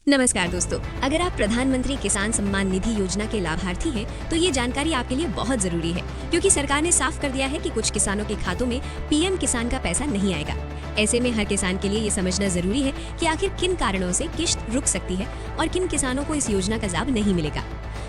नमस्कार दोस्तों, अगर आप प्रधानमंत्री किसान सम्मान निधि योजना के लाभार्थी हैं तो ये जानकारी आपके लिए बहुत जरूरी है, क्योंकि सरकार ने साफ कर दिया है कि कुछ किसानों के खातों में पीएम किसान का पैसा नहीं आएगा। ऐसे में हर किसान के लिए ये समझना जरूरी है कि आखिर किन कारणों से किश्त रुक सकती है और किन किसानों को इस योजना का लाभ नहीं मिलेगा।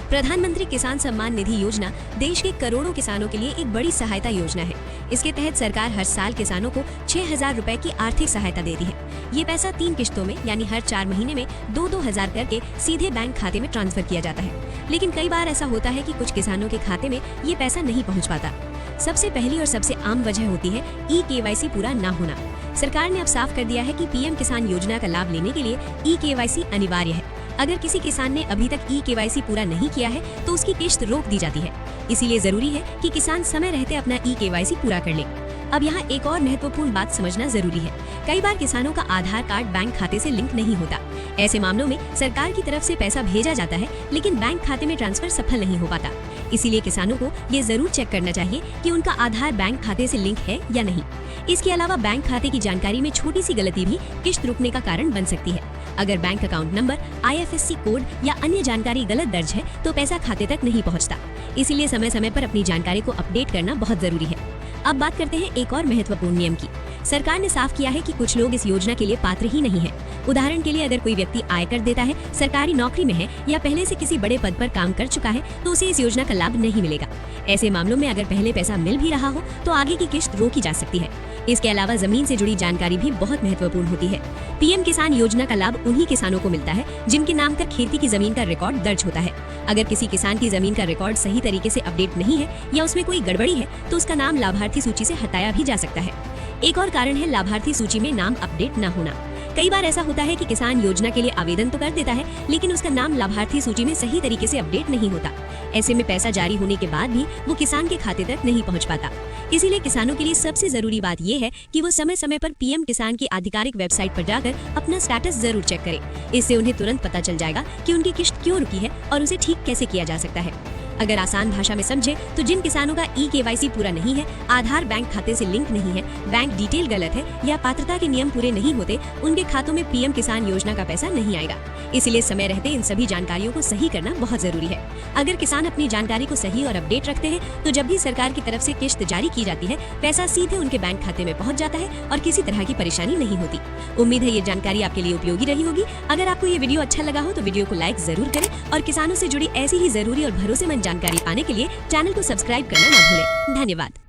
प्रधानमंत्री किसान सम्मान निधि योजना देश के करोड़ों किसानों के लिए एक बड़ी सहायता योजना है। इसके तहत सरकार हर साल किसानों को 6,000 रुपए की आर्थिक सहायता दे रही है। ये पैसा 3 किश्तों में यानी हर 4 महीने में 2-2 हजार करके सीधे बैंक खाते में ट्रांसफर किया जाता है। लेकिन कई बार ऐसा होता है कि कुछ किसानों के खाते में ये पैसा नहीं पहुँच पाता। सबसे पहली और सबसे आम वजह होती है KYC पूरा न होना। सरकार ने अब साफ कर दिया है कि पीएम किसान योजना का लाभ लेने के लिए KYC अनिवार्य है। अगर किसी किसान ने अभी तक KYC पूरा नहीं किया है तो उसकी किश्त रोक दी जाती है। इसीलिए जरूरी है कि किसान समय रहते अपना KYC पूरा कर ले। अब यहाँ एक और महत्वपूर्ण बात समझना जरूरी है। कई बार किसानों का आधार कार्ड बैंक खाते से लिंक नहीं होता। ऐसे मामलों में सरकार की तरफ से पैसा भेजा जाता है, लेकिन बैंक खाते में ट्रांसफर सफल नहीं हो पाता। इसीलिए किसानों को ये जरूर चेक करना चाहिए कि उनका आधार बैंक खाते से लिंक है या नहीं। इसके अलावा बैंक खाते की जानकारी में छोटी सी गलती भी किश्त रुकने का कारण बन सकती है। अगर bank account number, IFSC code या अन्य जानकारी गलत दर्ज है तो पैसा खाते तक नहीं पहुंचता। इसीलिए समय समय पर अपनी जानकारी को अपडेट करना बहुत जरूरी है। अब बात करते हैं एक और महत्वपूर्ण नियम की। सरकार ने साफ किया है कि कुछ लोग इस योजना के लिए पात्र ही नहीं है। उदाहरण के लिए, अगर कोई व्यक्ति आयकर देता है, सरकारी नौकरी में है या पहले से किसी बड़े पद पर काम कर चुका है तो उसे इस योजना का लाभ नहीं मिलेगा। ऐसे मामलों में अगर पहले पैसा मिल भी रहा हो तो आगे की किश्त रोकी जा सकती है। इसके अलावा जमीन से जुड़ी जानकारी भी बहुत महत्वपूर्ण होती है। पीएम किसान योजना का लाभ उन्हीं किसानों को मिलता है जिनके नाम पर खेती की जमीन का रिकॉर्ड दर्ज होता है। अगर किसी किसान की जमीन का रिकॉर्ड सही तरीके से अपडेट नहीं है या उसमें कोई गड़बड़ी है तो उसका नाम लाभार्थी सूची से हटाया भी जा सकता है। एक और कारण है लाभार्थी सूची में नाम अपडेट न होना। कई बार ऐसा होता है कि किसान योजना के लिए आवेदन तो कर देता है, लेकिन उसका नाम लाभार्थी सूची में सही तरीके से अपडेट नहीं होता। ऐसे में पैसा जारी होने के बाद भी वो किसान के खाते तक नहीं पहुंच पाता। इसीलिए किसानों के लिए सबसे जरूरी बात ये है कि वो समय समय पर पीएम किसान की आधिकारिक वेबसाइट पर जाकर अपना स्टेटस जरूर चेक करें। इससे उन्हें तुरंत पता चल जाएगा कि उनकी किश्त क्यों रुकी है और उसे ठीक कैसे किया जा सकता है। अगर आसान भाषा में समझे तो जिन किसानों का KYC पूरा नहीं है, आधार बैंक खाते से लिंक नहीं है, बैंक डिटेल गलत है या पात्रता के नियम पूरे नहीं होते, उनके खातों में पीएम किसान योजना का पैसा नहीं आएगा। इसीलिए समय रहते इन सभी जानकारियों को सही करना बहुत जरूरी है। अगर किसान अपनी जानकारी को सही और अपडेट रखते हैं तो जब भी सरकार की तरफ से किश्त जारी की जाती है, पैसा सीधे उनके बैंक खाते में पहुंच जाता है और किसी तरह की परेशानी नहीं होती। उम्मीद है ये जानकारी आपके लिए उपयोगी रही होगी। अगर आपको ये वीडियो अच्छा लगा हो तो वीडियो को लाइक जरूर करें और किसानों से जुड़ी ऐसी ही जरूरी और भरोसेमंद जानकारी पाने के लिए चैनल को सब्सक्राइब करना न भूलें। धन्यवाद।